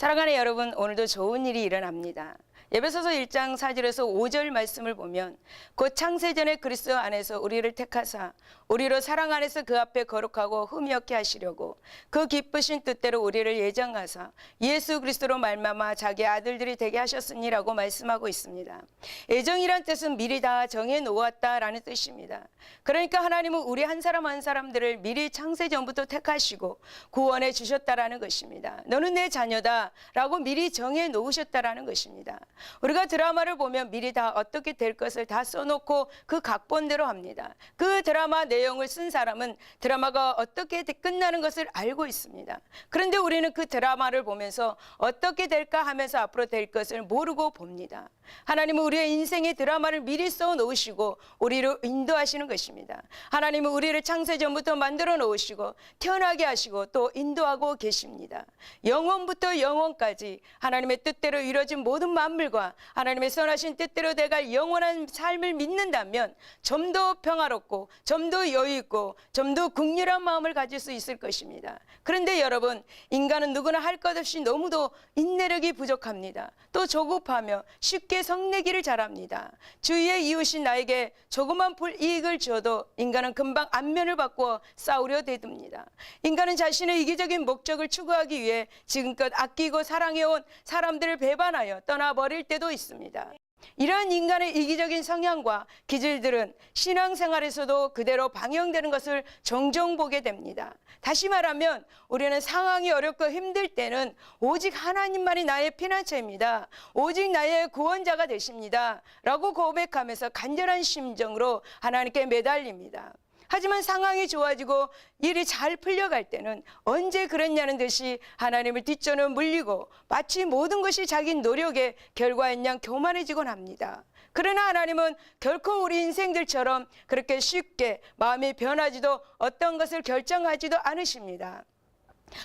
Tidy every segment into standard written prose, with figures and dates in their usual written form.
사랑하는 여러분, 오늘도 좋은 일이 일어납니다. 에베소서 1장 4절에서 5절 말씀을 보면 곧 창세전에 그리스도 안에서 우리를 택하사 우리로 사랑 안에서 그 앞에 거룩하고 흠이 없게 하시려고 그 기쁘신 뜻대로 우리를 예정하사 예수 그리스도로 말미암아 자기 아들들이 되게 하셨으니라고 말씀하고 있습니다. 예정이란 뜻은 미리 다 정해 놓았다라는 뜻입니다. 그러니까 하나님은 우리 한 사람 한 사람들을 미리 창세전부터 택하시고 구원해 주셨다라는 것입니다. 너는 내 자녀다 라고 미리 정해 놓으셨다라는 것입니다. 우리가 드라마를 보면 미리 다 어떻게 될 것을 다 써놓고 그 각본대로 합니다. 그 드라마 내용을 쓴 사람은 드라마가 어떻게 끝나는 것을 알고 있습니다. 그런데 우리는 그 드라마를 보면서 어떻게 될까 하면서 앞으로 될 것을 모르고 봅니다. 하나님은 우리의 인생의 드라마를 미리 써놓으시고 우리를 인도하시는 것입니다. 하나님은 우리를 창세전부터 만들어 놓으시고 태어나게 하시고 또 인도하고 계십니다. 영원부터 영원까지 하나님의 뜻대로 이루어진 모든 만물과 하나님의 선하신 뜻대로 돼갈 영원한 삶을 믿는다면 좀 더 평화롭고 좀 더 여유있고 좀 더 긍휼한 마음을 가질 수 있을 것입니다. 그런데 여러분, 인간은 누구나 할 것 없이 너무도 인내력이 부족합니다. 또 조급하며 쉽게 성내기를 잘합니다. 주위의 이웃이 나에게 조그만 불이익을 줘도 인간은 금방 안면을 바꾸어 싸우려 대듭니다. 인간은 자신의 이기적인 목적을 추구하기 위해 지금껏 아끼고 사랑해온 사람들을 배반하여 떠나버릴 때도 있습니다. 이러한 인간의 이기적인 성향과 기질들은 신앙생활에서도 그대로 방영되는 것을 종종 보게 됩니다. 다시 말하면 우리는 상황이 어렵고 힘들 때는 오직 하나님만이 나의 피난처입니다. 오직 나의 구원자가 되십니다. 라고 고백하면서 간절한 심정으로 하나님께 매달립니다. 하지만 상황이 좋아지고 일이 잘 풀려갈 때는 언제 그랬냐는 듯이 하나님을 뒷전을 물리고 마치 모든 것이 자기 노력의 결과인 양 교만해지곤 합니다. 그러나 하나님은 결코 우리 인생들처럼 그렇게 쉽게 마음이 변하지도 어떤 것을 결정하지도 않으십니다.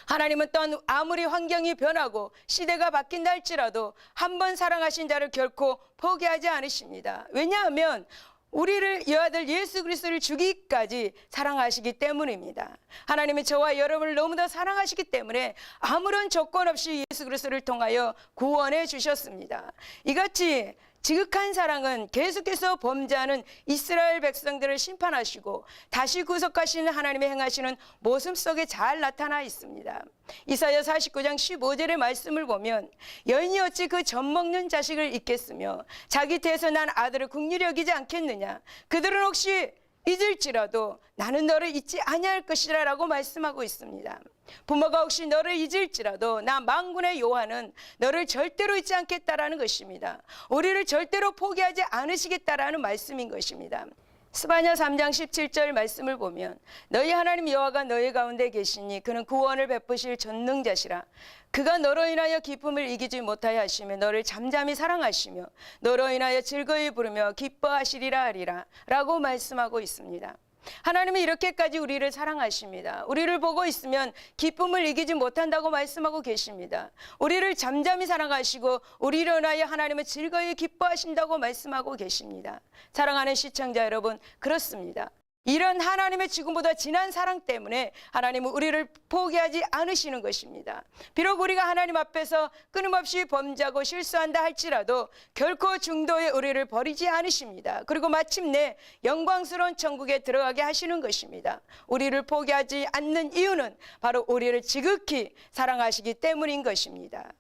하나님은 또한 아무리 환경이 변하고 시대가 바뀐다 할지라도 한 번 사랑하신 자를 결코 포기하지 않으십니다. 왜냐하면 우리를 여아들 예수 그리스도를 주기까지 사랑하시기 때문입니다. 하나님은 저와 여러분을 너무나 사랑하시기 때문에 아무런 조건 없이 예수 그리스도를 통하여 구원해 주셨습니다. 이같이 지극한 사랑은 계속해서 범죄하는 이스라엘 백성들을 심판하시고 다시 구속하시는 하나님의 행하시는 모습 속에 잘 나타나 있습니다. 이사야 49장 15절의 말씀을 보면 여인이 어찌 그 젖먹는 자식을 잊겠으며 자기 태에서 난 아들을 긍휼히 여기지 않겠느냐. 그들은 혹시 잊을지라도 나는 너를 잊지 아니할 것이라 라고 말씀하고 있습니다. 부모가 혹시 너를 잊을지라도 나 만군의 여호와는 너를 절대로 잊지 않겠다라는 것입니다. 우리를 절대로 포기하지 않으시겠다라는 말씀인 것입니다. 스바냐 3장 17절 말씀을 보면 너희 하나님 여호와가 너희 가운데 계시니 그는 구원을 베푸실 전능자시라. 그가 너로 인하여 기쁨을 이기지 못하여 하시며 너를 잠잠히 사랑하시며 너로 인하여 즐거이 부르며 기뻐하시리라 하리라 라고 말씀하고 있습니다. 하나님은 이렇게까지 우리를 사랑하십니다. 우리를 보고 있으면 기쁨을 이기지 못한다고 말씀하고 계십니다. 우리를 잠잠히 사랑하시고 우리로 인하여 하나님은 즐거이 기뻐하신다고 말씀하고 계십니다. 사랑하는 시청자 여러분, 그렇습니다. 이런 하나님의 지금보다 진한 사랑 때문에 하나님은 우리를 포기하지 않으시는 것입니다. 비록 우리가 하나님 앞에서 끊임없이 범죄하고 실수한다 할지라도 결코 중도에 우리를 버리지 않으십니다. 그리고 마침내 영광스러운 천국에 들어가게 하시는 것입니다. 우리를 포기하지 않는 이유는 바로 우리를 지극히 사랑하시기 때문인 것입니다.